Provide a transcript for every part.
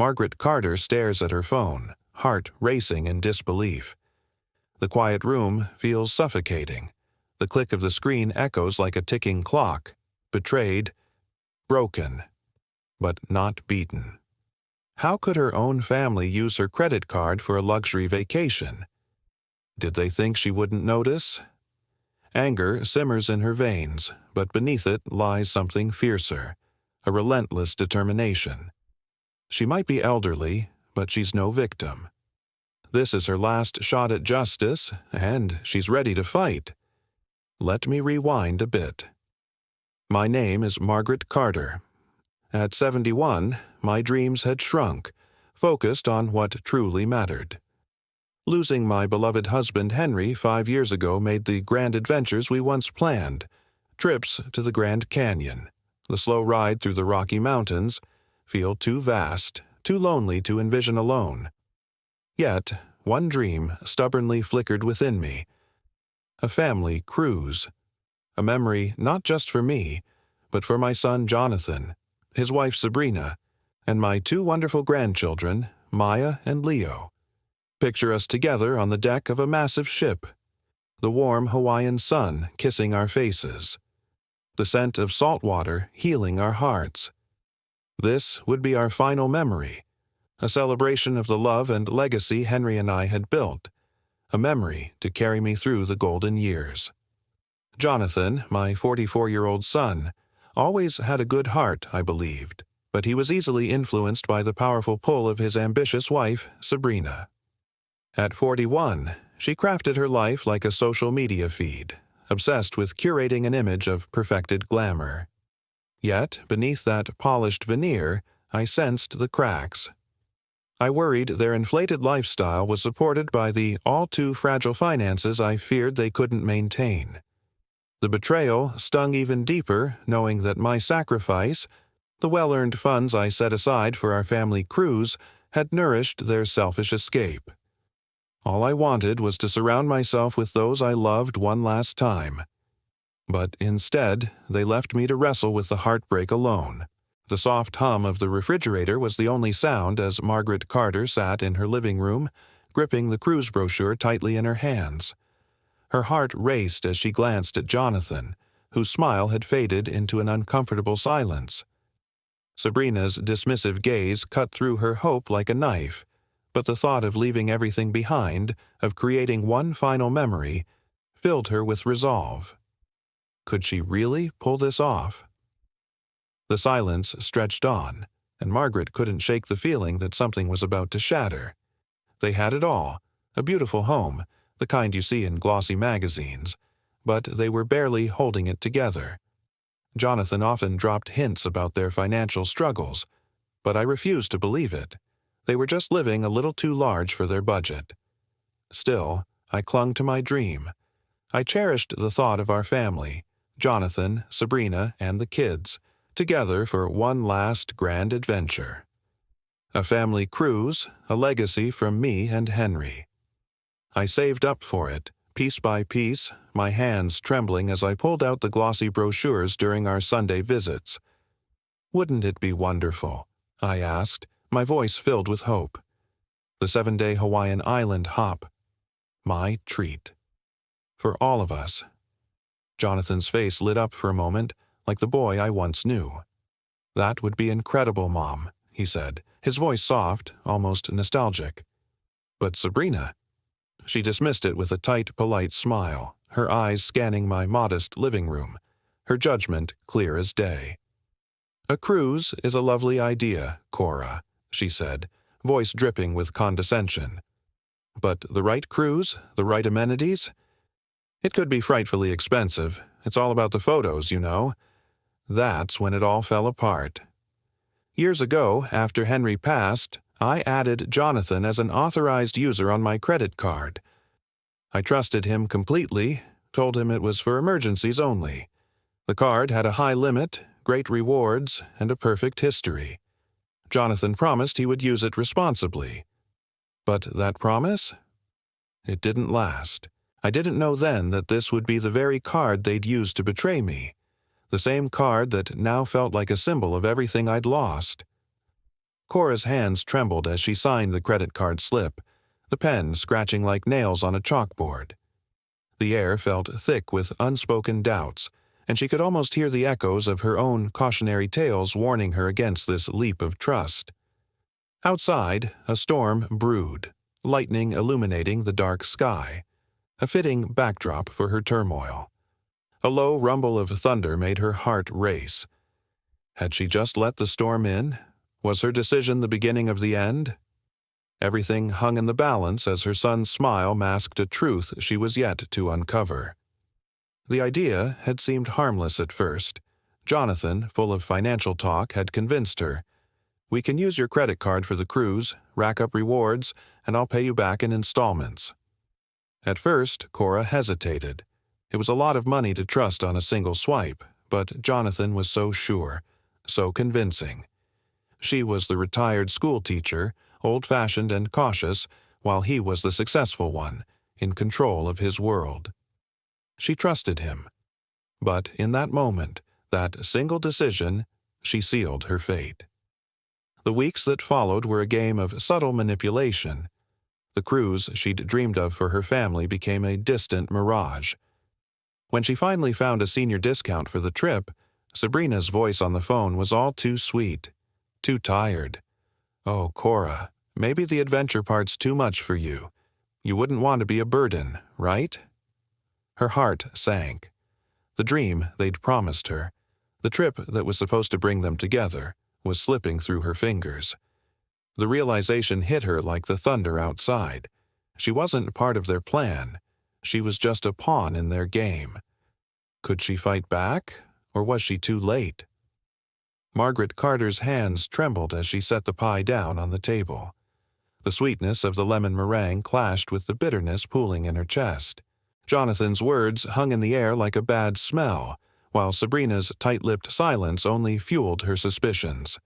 Margaret Carter stares at her phone, heart racing in disbelief. The quiet room feels suffocating. The click of the screen echoes like a ticking clock. Betrayed, broken, but not beaten. How could her own family use her credit card for a luxury vacation? Did they think she wouldn't notice? Anger simmers in her veins, but beneath it lies something fiercer, a relentless determination. She might be elderly, but she's no victim. This is her last shot at justice, and she's ready to fight. Let me rewind a bit. My name is Margaret Carter. At 71, my dreams had shrunk, focused on what truly mattered. Losing my beloved husband Henry 5 years ago made the grand adventures we once planned, trips to the Grand Canyon, the slow ride through the Rocky Mountains, feel too vast, too lonely to envision alone. Yet, one dream stubbornly flickered within me. A family cruise. A memory not just for me, but for my son Jonathan, his wife Sabrina, and my 2 wonderful grandchildren, Maya and Leo. Picture us together on the deck of a massive ship, the warm Hawaiian sun kissing our faces, the scent of salt water healing our hearts. This would be our final memory, a celebration of the love and legacy Henry and I had built, a memory to carry me through the golden years. Jonathan, my 44-year-old son, always had a good heart, I believed, but he was easily influenced by the powerful pull of his ambitious wife, Sabrina. At 41, she crafted her life like a social media feed, obsessed with curating an image of perfected glamour. Yet, beneath that polished veneer, I sensed the cracks. I worried their inflated lifestyle was supported by the all-too-fragile finances I feared they couldn't maintain. The betrayal stung even deeper, knowing that my sacrifice, the well-earned funds I set aside for our family cruise, had nourished their selfish escape. All I wanted was to surround myself with those I loved one last time. But instead, they left me to wrestle with the heartbreak alone. The soft hum of the refrigerator was the only sound as Margaret Carter sat in her living room, gripping the cruise brochure tightly in her hands. Her heart raced as she glanced at Jonathan, whose smile had faded into an uncomfortable silence. Sabrina's dismissive gaze cut through her hope like a knife, but the thought of leaving everything behind, of creating one final memory, filled her with resolve. Could she really pull this off? The silence stretched on, and Margaret couldn't shake the feeling that something was about to shatter. They had it all, a beautiful home, the kind you see in glossy magazines, but they were barely holding it together. Jonathan often dropped hints about their financial struggles, but I refused to believe it. They were just living a little too large for their budget. Still, I clung to my dream. I cherished the thought of our family, Jonathan, Sabrina, and the kids, together for one last grand adventure. A family cruise, a legacy from me and Henry. I saved up for it, piece by piece, my hands trembling as I pulled out the glossy brochures during our Sunday visits. Wouldn't it be wonderful? I asked, my voice filled with hope. The 7-day Hawaiian island hop. My treat. For all of us. Jonathan's face lit up for a moment, like the boy I once knew. That would be incredible, Mom, he said, his voice soft, almost nostalgic. But Sabrina? She dismissed it with a tight, polite smile, her eyes scanning my modest living room, her judgment clear as day. A cruise is a lovely idea, Cora, she said, voice dripping with condescension. But the right cruise, the right amenities? It could be frightfully expensive. It's all about the photos, you know. That's when it all fell apart. Years ago, after Henry passed, I added Jonathan as an authorized user on my credit card. I trusted him completely, told him it was for emergencies only. The card had a high limit, great rewards, and a perfect history. Jonathan promised he would use it responsibly. But that promise? It didn't last. I didn't know then that this would be the very card they'd used to betray me. The same card that now felt like a symbol of everything I'd lost. Cora's hands trembled as she signed the credit card slip, the pen scratching like nails on a chalkboard. The air felt thick with unspoken doubts, and she could almost hear the echoes of her own cautionary tales warning her against this leap of trust. Outside, a storm brewed, lightning illuminating the dark sky, a fitting backdrop for her turmoil. A low rumble of thunder made her heart race. Had she just let the storm in? Was her decision the beginning of the end? Everything hung in the balance as her son's smile masked a truth she was yet to uncover. The idea had seemed harmless at first. Jonathan, full of financial talk, had convinced her. "We can use your credit card for the cruise, rack up rewards, and I'll pay you back in installments." At first, Cora hesitated. It was a lot of money to trust on a single swipe, but Jonathan was so sure, so convincing. She was the retired school teacher, old-fashioned and cautious, while he was the successful one, in control of his world. She trusted him. But in that moment, that single decision, she sealed her fate. The weeks that followed were a game of subtle manipulation. The cruise she'd dreamed of for her family became a distant mirage. When she finally found a senior discount for the trip, Sabrina's voice on the phone was all too sweet, too tired. "Oh, Cora, maybe the adventure part's too much for you. You wouldn't want to be a burden, right?" Her heart sank. The dream they'd promised her, the trip that was supposed to bring them together, was slipping through her fingers. The realization hit her like the thunder outside. She wasn't part of their plan. She was just a pawn in their game. Could she fight back, or was she too late? Margaret Carter's hands trembled as she set the pie down on the table. The sweetness of the lemon meringue clashed with the bitterness pooling in her chest. Jonathan's words hung in the air like a bad smell, while Sabrina's tight-lipped silence only fueled her suspicions.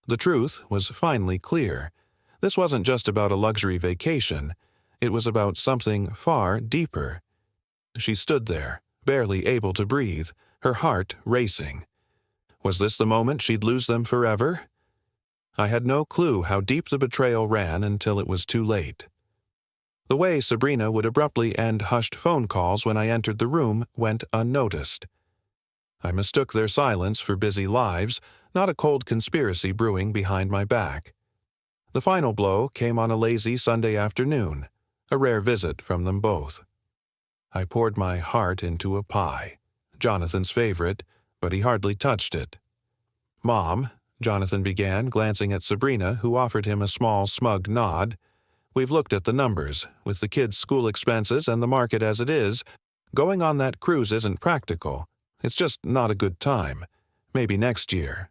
The truth was finally clear. This wasn't just about a luxury vacation. It was about something far deeper. She stood there, barely able to breathe, her heart racing. Was this the moment she'd lose them forever? I had no clue how deep the betrayal ran until it was too late. The way Sabrina would abruptly end hushed phone calls when I entered the room went unnoticed. I mistook their silence for busy lives, not a cold conspiracy brewing behind my back. The final blow came on a lazy Sunday afternoon, a rare visit from them both. I poured my heart into a pie, Jonathan's favorite, but he hardly touched it. "Mom," Jonathan began, glancing at Sabrina, who offered him a small, smug nod, "we've looked at the numbers. With the kids' school expenses and the market as it is, going on that cruise isn't practical. It's just not a good time. Maybe next year."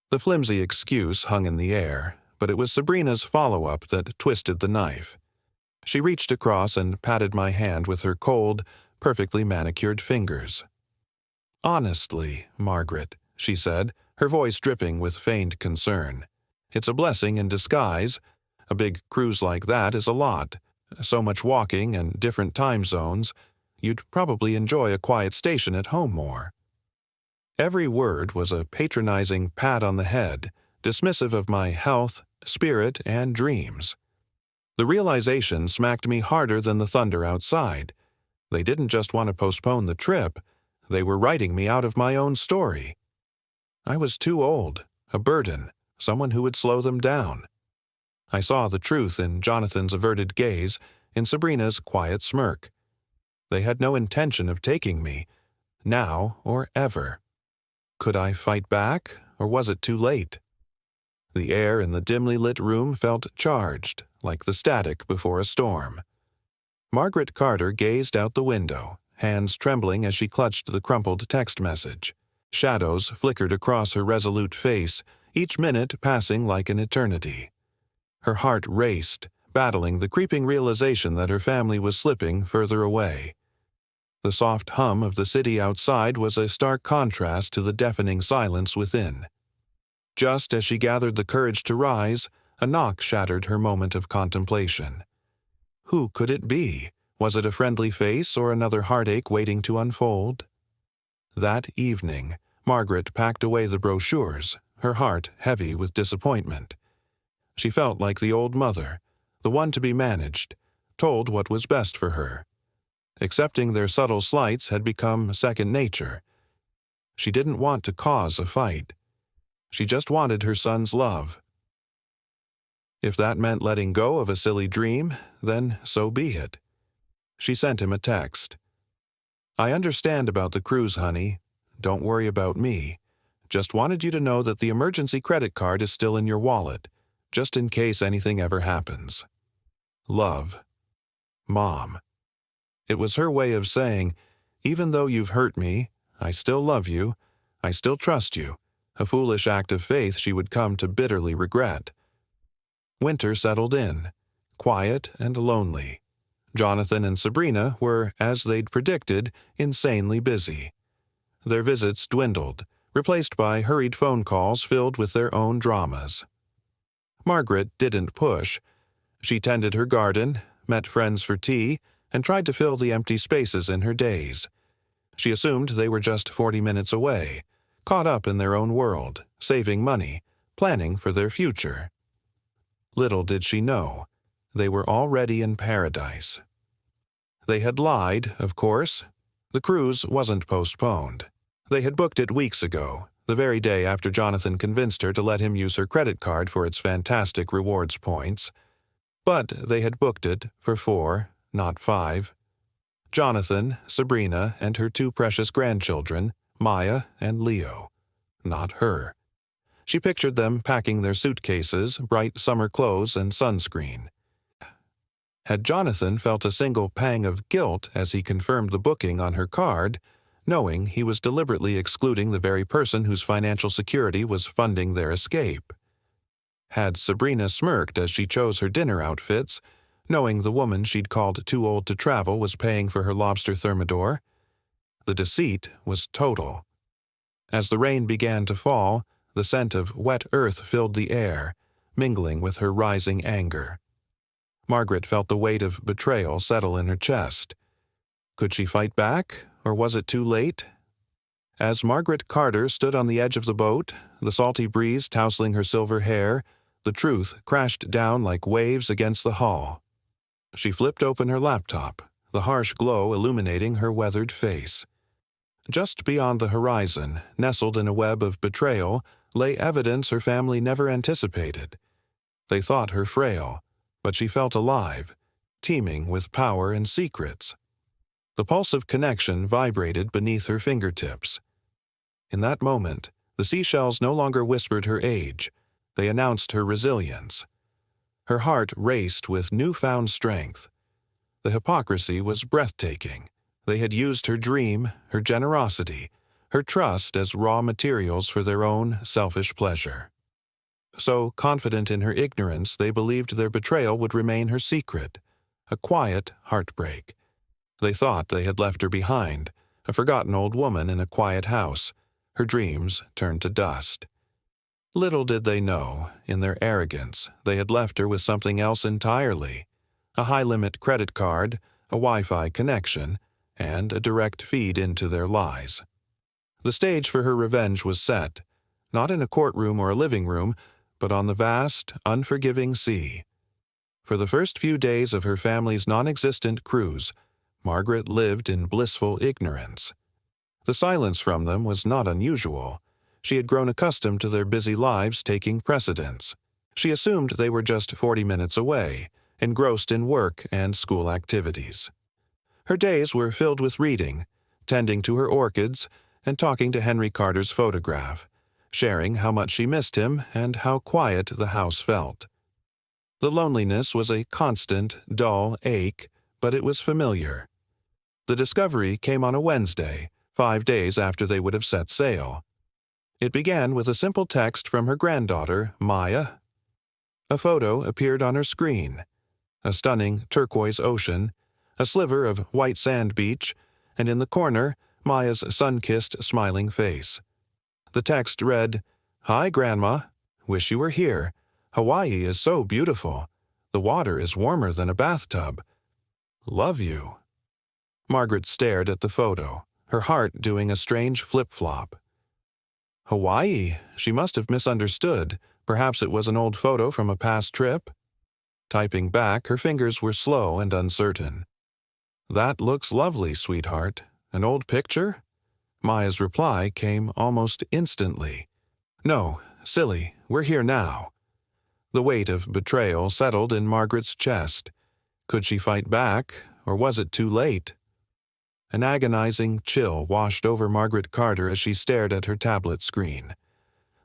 The flimsy excuse hung in the air, but it was Sabrina's follow-up that twisted the knife. She reached across and patted my hand with her cold, perfectly manicured fingers. "Honestly, Margaret," she said, her voice dripping with feigned concern, "it's a blessing in disguise. A big cruise like that is a lot. So much walking and different time zones. You'd probably enjoy a quiet station at home more." Every word was a patronizing pat on the head, dismissive of my health, spirit, and dreams. The realization smacked me harder than the thunder outside. They didn't just want to postpone the trip. They were writing me out of my own story. I was too old, a burden, someone who would slow them down. I saw the truth in Jonathan's averted gaze, in Sabrina's quiet smirk. They had no intention of taking me, now or ever. Could I fight back, or was it too late? The air in the dimly lit room felt charged, like the static before a storm. Margaret Carter gazed out the window, hands trembling as she clutched the crumpled text message. Shadows flickered across her resolute face, each minute passing like an eternity. Her heart raced, battling the creeping realization that her family was slipping further away. The soft hum of the city outside was a stark contrast to the deafening silence within. Just as she gathered the courage to rise, a knock shattered her moment of contemplation. Who could it be? Was it a friendly face or another heartache waiting to unfold? That evening, Margaret packed away the brochures, her heart heavy with disappointment. She felt like the old mother, the one to be managed, told what was best for her. Accepting their subtle slights had become second nature. She didn't want to cause a fight. She just wanted her son's love. If that meant letting go of a silly dream, then so be it. She sent him a text. "I understand about the cruise, honey. Don't worry about me. Just wanted you to know that the emergency credit card is still in your wallet, just in case anything ever happens. Love. Mom." It was her way of saying, even though you've hurt me, I still love you, I still trust you, a foolish act of faith she would come to bitterly regret. Winter settled in, quiet and lonely. Jonathan and Sabrina were, as they'd predicted, insanely busy. Their visits dwindled, replaced by hurried phone calls filled with their own dramas. Margaret didn't push. She tended her garden, met friends for tea, and tried to fill the empty spaces in her days. She assumed they were just 40 minutes away, caught up in their own world, saving money, planning for their future. Little did she know, they were already in paradise. They had lied, of course. The cruise wasn't postponed. They had booked it weeks ago, the very day after Jonathan convinced her to let him use her credit card for its fantastic rewards points. But they had booked it for 4, not 5. Jonathan, Sabrina, and her 2 precious grandchildren, Maya and Leo. Not her. She pictured them packing their suitcases, bright summer clothes, and sunscreen. Had Jonathan felt a single pang of guilt as he confirmed the booking on her card, knowing he was deliberately excluding the very person whose financial security was funding their escape? Had Sabrina smirked as she chose her dinner outfits, knowing the woman she'd called too old to travel was paying for her lobster thermidor? The deceit was total. As the rain began to fall, the scent of wet earth filled the air, mingling with her rising anger. Margaret felt the weight of betrayal settle in her chest. Could she fight back, or was it too late? As Margaret Carter stood on the edge of the boat, the salty breeze tousling her silver hair, the truth crashed down like waves against the hull. She flipped open her laptop, the harsh glow illuminating her weathered face. Just beyond the horizon, nestled in a web of betrayal, lay evidence her family never anticipated. They thought her frail, but she felt alive, teeming with power and secrets. The pulse of connection vibrated beneath her fingertips. In that moment, the seashells no longer whispered her age. They announced her resilience. Her heart raced with newfound strength. The hypocrisy was breathtaking. They had used her dream, her generosity, her trust as raw materials for their own selfish pleasure. So confident in her ignorance, they believed their betrayal would remain her secret, a quiet heartbreak. They thought they had left her behind, a forgotten old woman in a quiet house, her dreams turned to dust. Little did they know, in their arrogance, they had left her with something else entirely, a high-limit credit card, a Wi-Fi connection, and a direct feed into their lies. The stage for her revenge was set, not in a courtroom or a living room, but on the vast, unforgiving sea. For the first few days of her family's non-existent cruise, Margaret lived in blissful ignorance. The silence from them was not unusual. She had grown accustomed to their busy lives taking precedence. She assumed they were just 40 minutes away, engrossed in work and school activities. Her days were filled with reading, tending to her orchids, and talking to Henry Carter's photograph, sharing how much she missed him and how quiet the house felt. The loneliness was a constant, dull ache, but it was familiar. The discovery came on a Wednesday, 5 days after they would have set sail. It began with a simple text from her granddaughter, Maya. A photo appeared on her screen. A stunning turquoise ocean, a sliver of white sand beach, and in the corner, Maya's sun-kissed, smiling face. The text read, "Hi, Grandma. Wish you were here. Hawaii is so beautiful. The water is warmer than a bathtub. Love you." Margaret stared at the photo, her heart doing a strange flip-flop. Hawaii? She must have misunderstood. Perhaps it was an old photo from a past trip? Typing back, her fingers were slow and uncertain. That looks lovely, sweetheart. An old picture? Maya's reply came almost instantly. No, silly, we're here now. The weight of betrayal settled in Margaret's chest. Could she fight back, or was it too late? An agonizing chill washed over Margaret Carter as she stared at her tablet screen.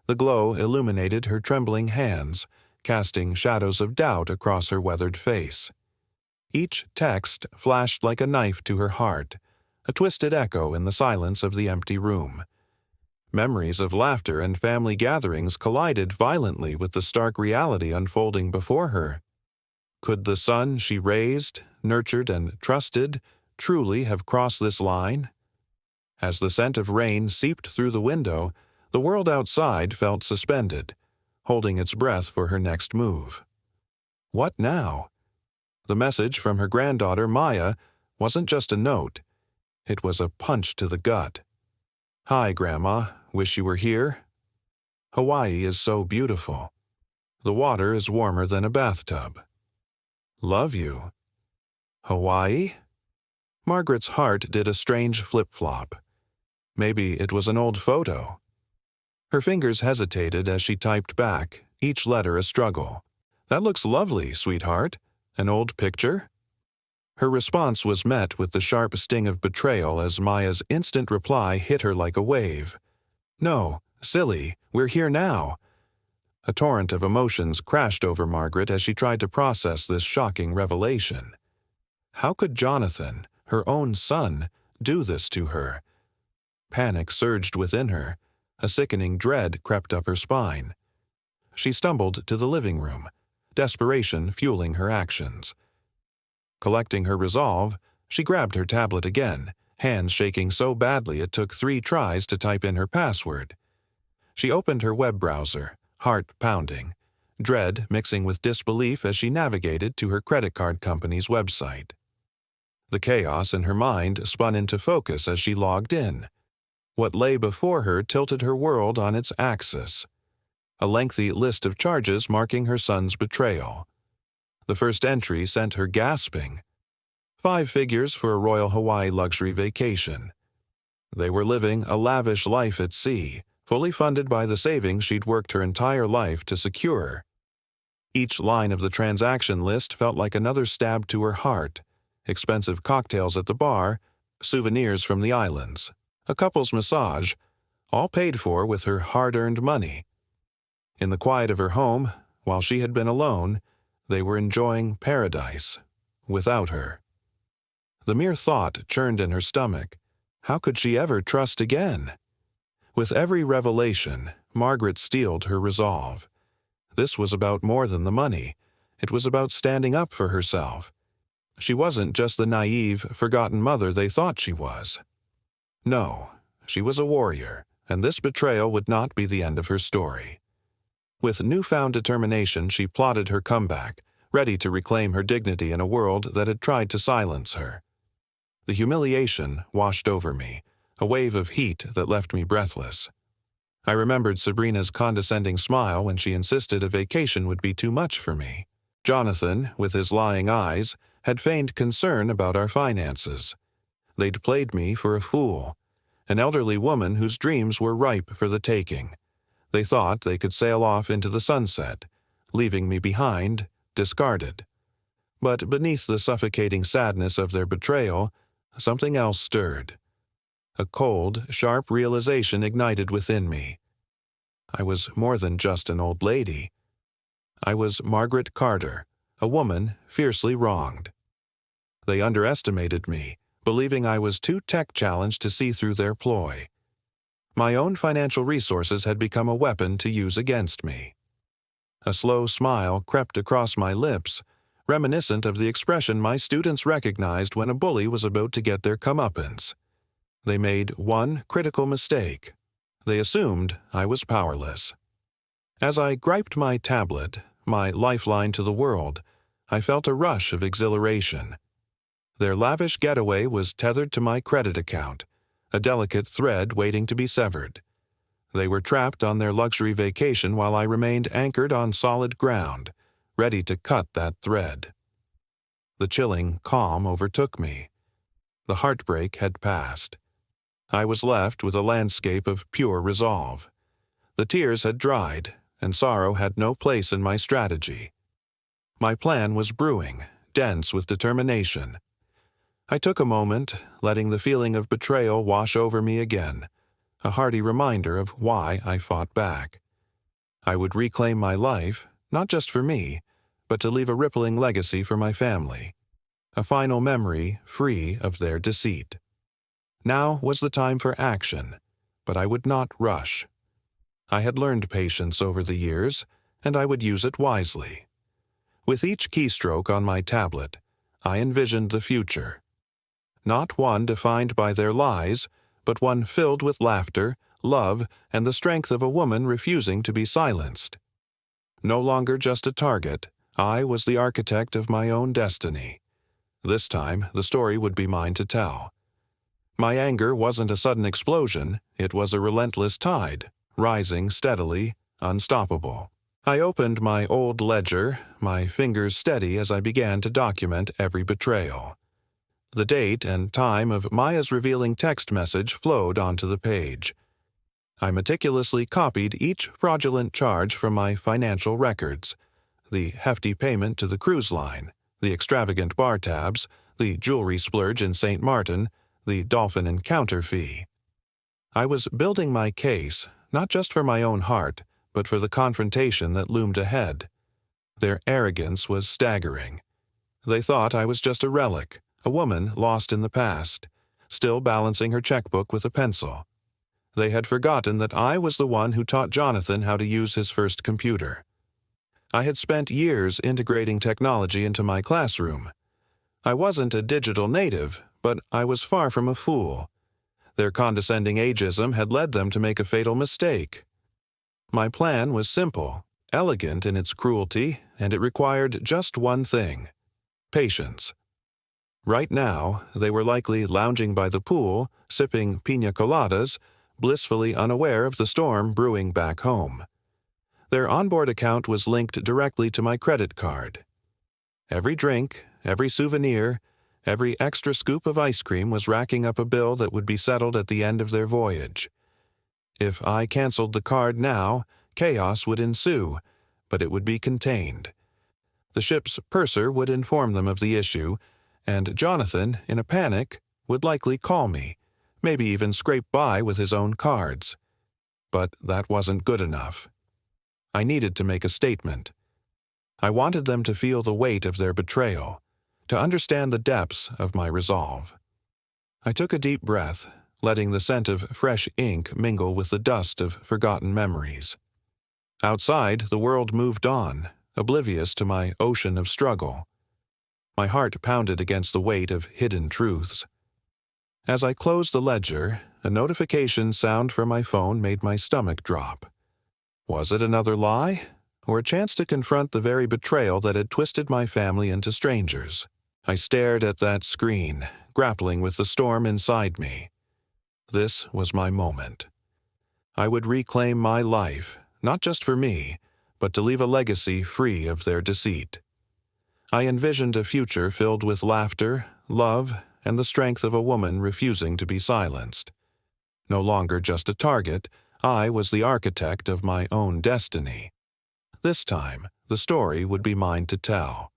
The glow illuminated her trembling hands, casting shadows of doubt across her weathered face. Each text flashed like a knife to her heart, a twisted echo in the silence of the empty room. Memories of laughter and family gatherings collided violently with the stark reality unfolding before her. Could the son she raised, nurtured, and trusted truly have crossed this line? As the scent of rain seeped through the window, the world outside felt suspended, holding its breath for her next move. What now? The message from her granddaughter, Maya, wasn't just a note. It was a punch to the gut. Hi, Grandma. Wish you were here? Hawaii is so beautiful. The water is warmer than a bathtub. Love you. Hawaii? Margaret's heart did a strange flip-flop. Maybe it was an old photo. Her fingers hesitated as she typed back, each letter a struggle. That looks lovely, sweetheart. An old picture? Her response was met with the sharp sting of betrayal as Maya's instant reply hit her like a wave. No, silly, we're here now. A torrent of emotions crashed over Margaret as she tried to process this shocking revelation. How could Jonathan, her own son, do this to her? Panic surged within her. A sickening dread crept up her spine. She stumbled to the living room, desperation fueling her actions. Collecting her resolve, she grabbed her tablet again, hands shaking so badly it took 3 tries to type in her password. She opened her web browser, heart pounding, dread mixing with disbelief as she navigated to her credit card company's website. The chaos in her mind spun into focus as she logged in. What lay before her tilted her world on its axis. A lengthy list of charges marking her son's betrayal. The first entry sent her gasping. 5 figures for a Royal Hawaii luxury vacation. They were living a lavish life at sea, fully funded by the savings she'd worked her entire life to secure. Each line of the transaction list felt like another stab to her heart. Expensive cocktails at the bar, souvenirs from the islands, a couple's massage, all paid for with her hard-earned money. In the quiet of her home, while she had been alone, they were enjoying paradise, without her. The mere thought churned in her stomach. How could she ever trust again? With every revelation, Margaret steeled her resolve. This was about more than the money. It was about standing up for herself. She wasn't just the naive, forgotten mother they thought she was. No, she was a warrior, and this betrayal would not be the end of her story. With newfound determination, she plotted her comeback, ready to reclaim her dignity in a world that had tried to silence her. The humiliation washed over me, a wave of heat that left me breathless. I remembered Sabrina's condescending smile when she insisted a vacation would be too much for me. Jonathan, with his lying eyes, had feigned concern about our finances. They'd played me for a fool, an elderly woman whose dreams were ripe for the taking. They thought they could sail off into the sunset, leaving me behind, discarded. But beneath the suffocating sadness of their betrayal, something else stirred. A cold, sharp realization ignited within me. I was more than just an old lady. I was Margaret Carter, a woman fiercely wronged. They underestimated me, believing I was too tech-challenged to see through their ploy. My own financial resources had become a weapon to use against me. A slow smile crept across my lips, reminiscent of the expression my students recognized when a bully was about to get their comeuppance. They made one critical mistake. They assumed I was powerless. As I griped my tablet, my lifeline to the world, I felt a rush of exhilaration. Their lavish getaway was tethered to my credit account, a delicate thread waiting to be severed. They were trapped on their luxury vacation while I remained anchored on solid ground, ready to cut that thread. The chilling calm overtook me. The heartbreak had passed. I was left with a landscape of pure resolve. The tears had dried, and sorrow had no place in my strategy. My plan was brewing, dense with determination. I took a moment, letting the feeling of betrayal wash over me again, a hearty reminder of why I fought back. I would reclaim my life, not just for me, but to leave a rippling legacy for my family, a final memory free of their deceit. Now was the time for action, but I would not rush. I had learned patience over the years, and I would use it wisely. With each keystroke on my tablet, I envisioned the future. Not one defined by their lies, but one filled with laughter, love, and the strength of a woman refusing to be silenced. No longer just a target, I was the architect of my own destiny. This time, the story would be mine to tell. My anger wasn't a sudden explosion, it was a relentless tide, rising steadily, unstoppable. I opened my old ledger, my fingers steady as I began to document every betrayal. The date and time of Maya's revealing text message flowed onto the page. I meticulously copied each fraudulent charge from my financial records: the hefty payment to the cruise line, the extravagant bar tabs, the jewelry splurge in St. Martin, the dolphin encounter fee. I was building my case, not just for my own heart, but for the confrontation that loomed ahead. Their arrogance was staggering. They thought I was just a relic, a woman lost in the past, still balancing her checkbook with a pencil. They had forgotten that I was the one who taught Jonathan how to use his first computer. I had spent years integrating technology into my classroom. I wasn't a digital native, but I was far from a fool. Their condescending ageism had led them to make a fatal mistake. My plan was simple, elegant in its cruelty, and it required just one thing: patience. Right now, they were likely lounging by the pool, sipping piña coladas, blissfully unaware of the storm brewing back home. Their onboard account was linked directly to my credit card. Every drink, every souvenir, every extra scoop of ice cream was racking up a bill that would be settled at the end of their voyage. If I canceled the card now, chaos would ensue, but it would be contained. The ship's purser would inform them of the issue, and Jonathan, in a panic, would likely call me, maybe even scrape by with his own cards. But that wasn't good enough. I needed to make a statement. I wanted them to feel the weight of their betrayal, to understand the depths of my resolve. I took a deep breath, letting the scent of fresh ink mingle with the dust of forgotten memories. Outside, the world moved on, oblivious to my ocean of struggle. My heart pounded against the weight of hidden truths. As I closed the ledger, a notification sound from my phone made my stomach drop. Was it another lie, or a chance to confront the very betrayal that had twisted my family into strangers? I stared at that screen, grappling with the storm inside me. This was my moment. I would reclaim my life, not just for me, but to leave a legacy free of their deceit. I envisioned a future filled with laughter, love, and the strength of a woman refusing to be silenced. No longer just a target, I was the architect of my own destiny. This time, the story would be mine to tell.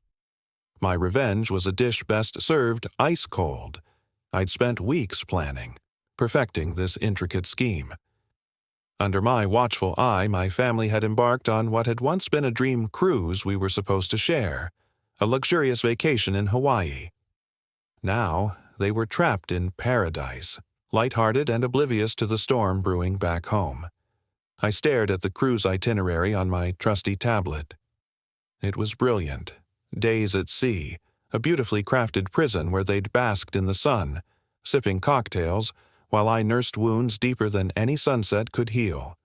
My revenge was a dish best served ice cold. I'd spent weeks planning, perfecting this intricate scheme. Under my watchful eye, my family had embarked on what had once been a dream cruise we were supposed to share, a luxurious vacation in Hawaii. Now, they were trapped in paradise, lighthearted and oblivious to the storm brewing back home. I stared at the cruise itinerary on my trusty tablet. It was brilliant. Days at sea, a beautifully crafted prison where they'd basked in the sun, sipping cocktails, while I nursed wounds deeper than any sunset could heal.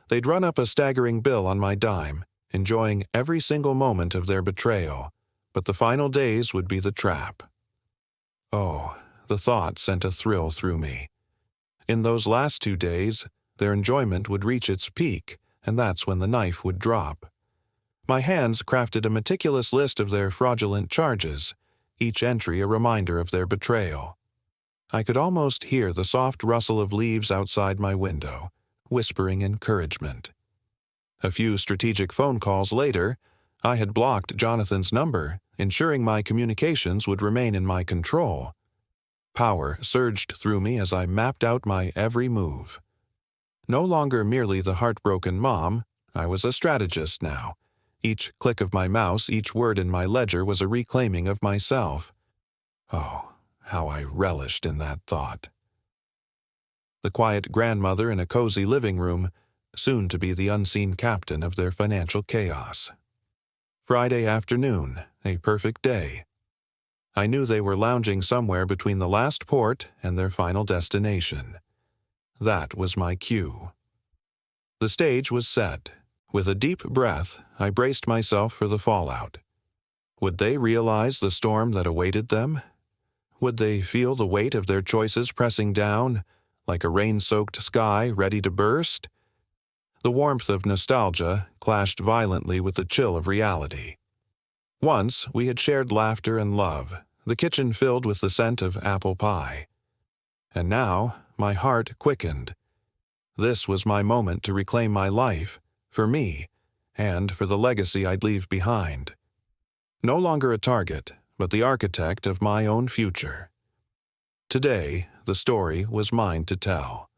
They'd run up a staggering bill on my dime, enjoying every single moment of their betrayal, but the final days would be the trap. Oh, the thought sent a thrill through me. In those last 2 days, their enjoyment would reach its peak, and that's when the knife would drop. My hands crafted a meticulous list of their fraudulent charges, each entry a reminder of their betrayal. I could almost hear the soft rustle of leaves outside my window, whispering encouragement. A few strategic phone calls later, I had blocked Jonathan's number, ensuring my communications would remain in my control. Power surged through me as I mapped out my every move. No longer merely the heartbroken mom, I was a strategist now. Each click of my mouse, each word in my ledger was a reclaiming of myself. Oh, how I relished in that thought. The quiet grandmother in a cozy living room, soon to be the unseen captain of their financial chaos. Friday afternoon, a perfect day. I knew they were lounging somewhere between the last port and their final destination. That was my cue. The stage was set. With a deep breath, I braced myself for the fallout. Would they realize the storm that awaited them? Would they feel the weight of their choices pressing down, like a rain-soaked sky ready to burst? The warmth of nostalgia clashed violently with the chill of reality. Once we had shared laughter and love, the kitchen filled with the scent of apple pie. And now my heart quickened. This was my moment to reclaim my life, for me, and for the legacy I'd leave behind. No longer a target, but the architect of my own future. Today, the story was mine to tell.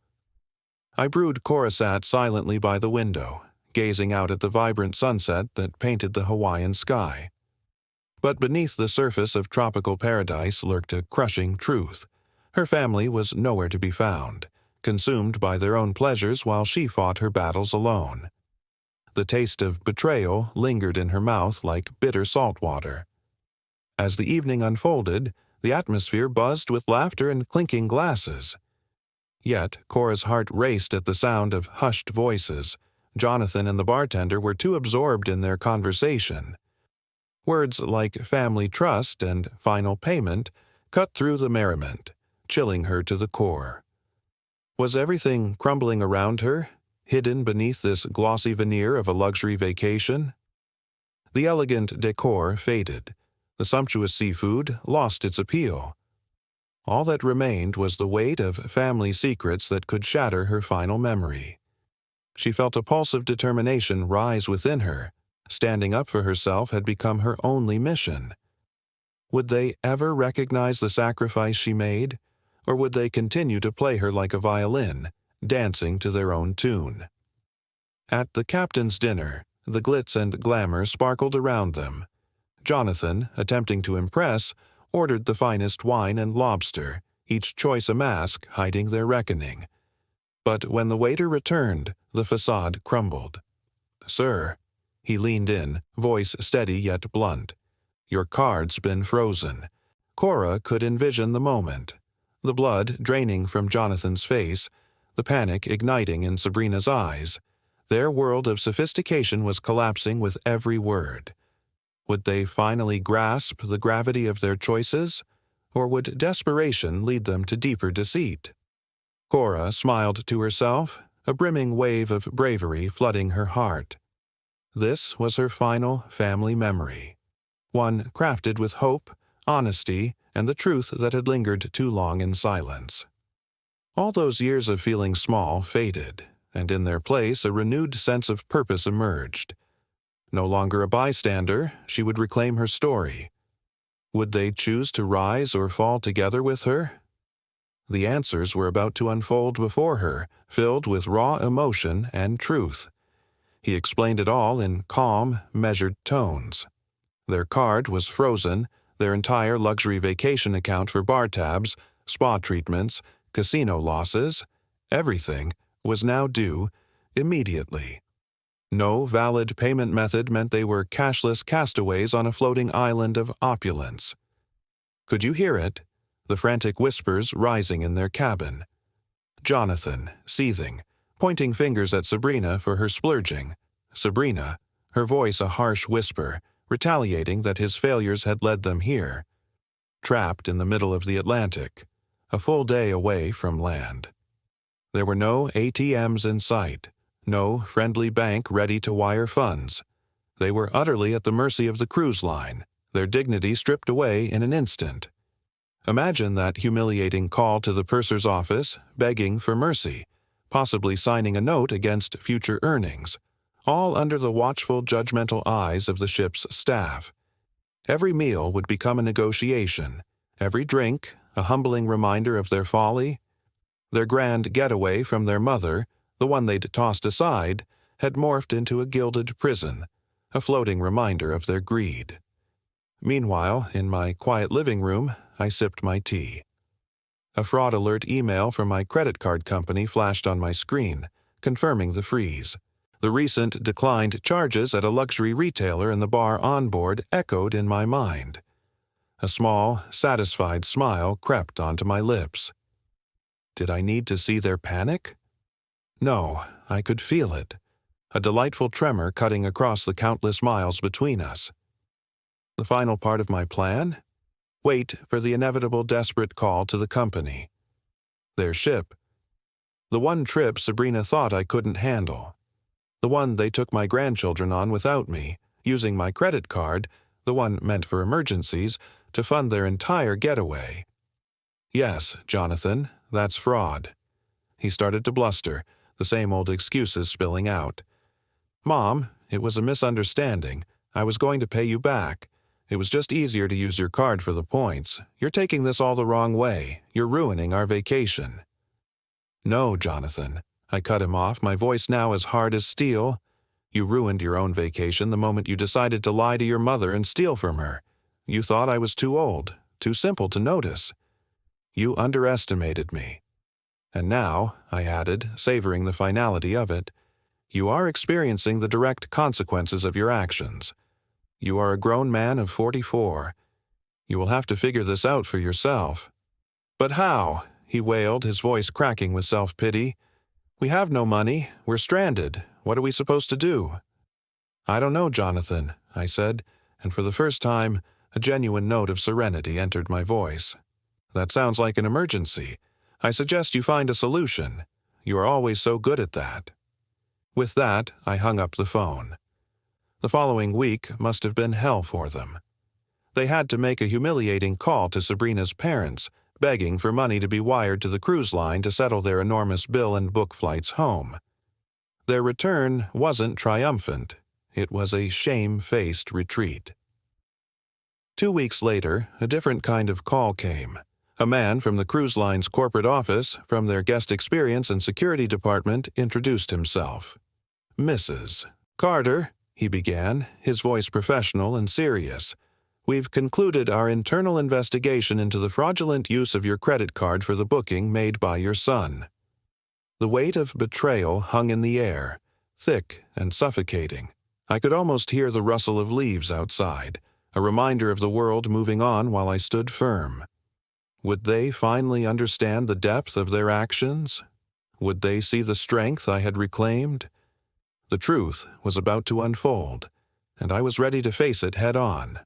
I brewed Cora sat silently by the window, gazing out at the vibrant sunset that painted the Hawaiian sky. But beneath the surface of tropical paradise lurked a crushing truth. Her family was nowhere to be found, consumed by their own pleasures while she fought her battles alone. The taste of betrayal lingered in her mouth like bitter salt water. As the evening unfolded, the atmosphere buzzed with laughter and clinking glasses. Yet Cora's heart raced at the sound of hushed voices. Jonathan and the bartender were too absorbed in their conversation. Words like family trust and final payment cut through the merriment, chilling her to the core. Was everything crumbling around her, hidden beneath this glossy veneer of a luxury vacation? The elegant decor faded. The sumptuous seafood lost its appeal. All that remained was the weight of family secrets that could shatter her final memory. She felt a pulse of determination rise within her. Standing up for herself had become her only mission. Would they ever recognize the sacrifice she made, or would they continue to play her like a violin, dancing to their own tune? At the captain's dinner, the glitz and glamour sparkled around them. Jonathan, attempting to impress, ordered the finest wine and lobster, each choice a mask hiding their reckoning. But when the waiter returned, the facade crumbled. "Sir," he leaned in, voice steady yet blunt, "your card's been frozen." Cora could envision the moment. The blood draining from Jonathan's face, the panic igniting in Sabrina's eyes. Their world of sophistication was collapsing with every word. Would they finally grasp the gravity of their choices, or would desperation lead them to deeper deceit? Cora smiled to herself, a brimming wave of bravery flooding her heart. This was her final family memory, one crafted with hope, honesty, and the truth that had lingered too long in silence. All those years of feeling small faded, and in their place a renewed sense of purpose emerged. No longer a bystander, she would reclaim her story. Would they choose to rise or fall together with her? The answers were about to unfold before her, filled with raw emotion and truth. He explained it all in calm, measured tones. Their card was frozen, their entire luxury vacation account for bar tabs, spa treatments, casino losses, everything was now due immediately. No valid payment method meant they were cashless castaways on a floating island of opulence. Could you hear it? The frantic whispers rising in their cabin. Jonathan, seething, pointing fingers at Sabrina for her splurging. Sabrina, her voice a harsh whisper, retaliating that his failures had led them here. Trapped in the middle of the Atlantic, a full day away from land. There were no ATMs in sight, no friendly bank ready to wire funds. They were utterly at the mercy of the cruise line, their dignity stripped away in an instant. Imagine that humiliating call to the purser's office, begging for mercy, possibly signing a note against future earnings, all under the watchful, judgmental eyes of the ship's staff. Every meal would become a negotiation, every drink a humbling reminder of their folly. Their grand getaway from their mother, the one they'd tossed aside, had morphed into a gilded prison, a floating reminder of their greed. Meanwhile, in my quiet living room, I sipped my tea. A fraud alert email from my credit card company flashed on my screen, confirming the freeze. The recent declined charges at a luxury retailer and the bar on board echoed in my mind. A small, satisfied smile crept onto my lips. Did I need to see their panic? No, I could feel it, a delightful tremor cutting across the countless miles between us. The final part of my plan? Wait for the inevitable desperate call to the company. Their ship. The one trip Sabrina thought I couldn't handle. The one they took my grandchildren on without me, using my credit card, the one meant for emergencies, to fund their entire getaway. Yes, Jonathan, that's fraud. He started to bluster, the same old excuses spilling out. Mom, it was a misunderstanding. I was going to pay you back. It was just easier to use your card for the points. You're taking this all the wrong way. You're ruining our vacation. No, Jonathan. I cut him off, my voice now as hard as steel. You ruined your own vacation the moment you decided to lie to your mother and steal from her. You thought I was too old, too simple to notice. You underestimated me. And now, I added, savoring the finality of it, you are experiencing the direct consequences of your actions. You are a grown man of 44. You will have to figure this out for yourself. But how? He wailed, his voice cracking with self-pity. We have no money. We're stranded. What are we supposed to do? I don't know, Jonathan, I said, and for the first time, a genuine note of serenity entered my voice. That sounds like an emergency. I suggest you find a solution. You are always so good at that. With that, I hung up the phone. The following week must have been hell for them. They had to make a humiliating call to Sabrina's parents, begging for money to be wired to the cruise line to settle their enormous bill and book flights home. Their return wasn't triumphant. It was a shame-faced retreat. 2 weeks later, a different kind of call came. A man from the cruise line's corporate office, from their guest experience and security department, introduced himself. Mrs. Carter, he began, his voice professional and serious. We've concluded our internal investigation into the fraudulent use of your credit card for the booking made by your son. The weight of betrayal hung in the air, thick and suffocating. I could almost hear the rustle of leaves outside, a reminder of the world moving on while I stood firm. Would they finally understand the depth of their actions? Would they see the strength I had reclaimed? The truth was about to unfold, and I was ready to face it head-on.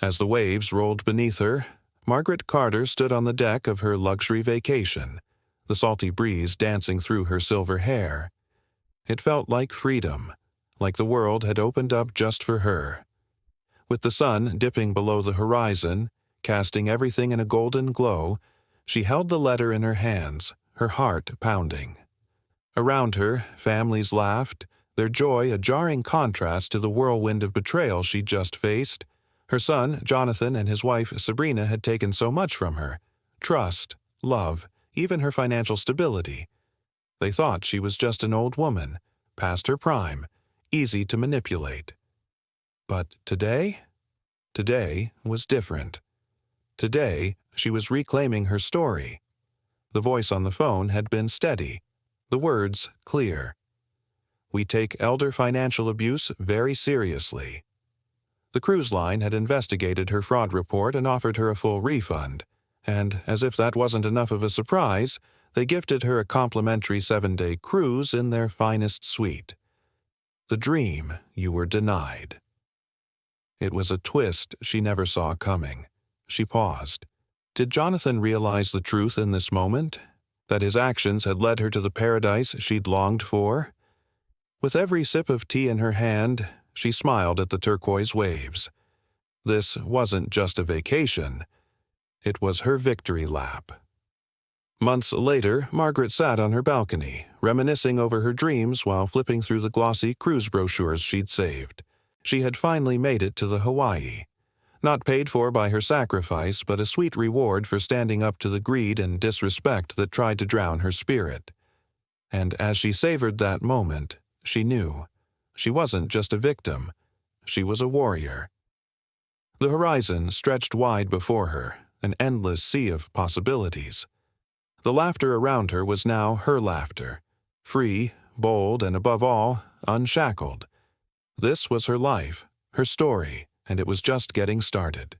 As the waves rolled beneath her, Margaret Carter stood on the deck of her luxury vacation, the salty breeze dancing through her silver hair. It felt like freedom, like the world had opened up just for her. With the sun dipping below the horizon, casting everything in a golden glow, she held the letter in her hands, her heart pounding. Around her, families laughed, their joy a jarring contrast to the whirlwind of betrayal she'd just faced. Her son, Jonathan, and his wife, Sabrina, had taken so much from her: trust, love, even her financial stability. They thought she was just an old woman, past her prime, easy to manipulate. But today? Today was different. Today, she was reclaiming her story. The voice on the phone had been steady, the words clear. We take elder financial abuse very seriously. The cruise line had investigated her fraud report and offered her a full refund, and, as if that wasn't enough of a surprise, they gifted her a complimentary 7-day cruise in their finest suite. The dream you were denied. It was a twist she never saw coming. She paused. Did Jonathan realize the truth in this moment? That his actions had led her to the paradise she'd longed for? With every sip of tea in her hand, she smiled at the turquoise waves. This wasn't just a vacation. It was her victory lap. Months later, Margaret sat on her balcony, reminiscing over her dreams while flipping through the glossy cruise brochures she'd saved. She had finally made it to the Hawaii. Not paid for by her sacrifice, but a sweet reward for standing up to the greed and disrespect that tried to drown her spirit. And as she savored that moment, she knew. She wasn't just a victim. She was a warrior. The horizon stretched wide before her, an endless sea of possibilities. The laughter around her was now her laughter. Free, bold, and above all, unshackled. This was her life, her story, and it was just getting started.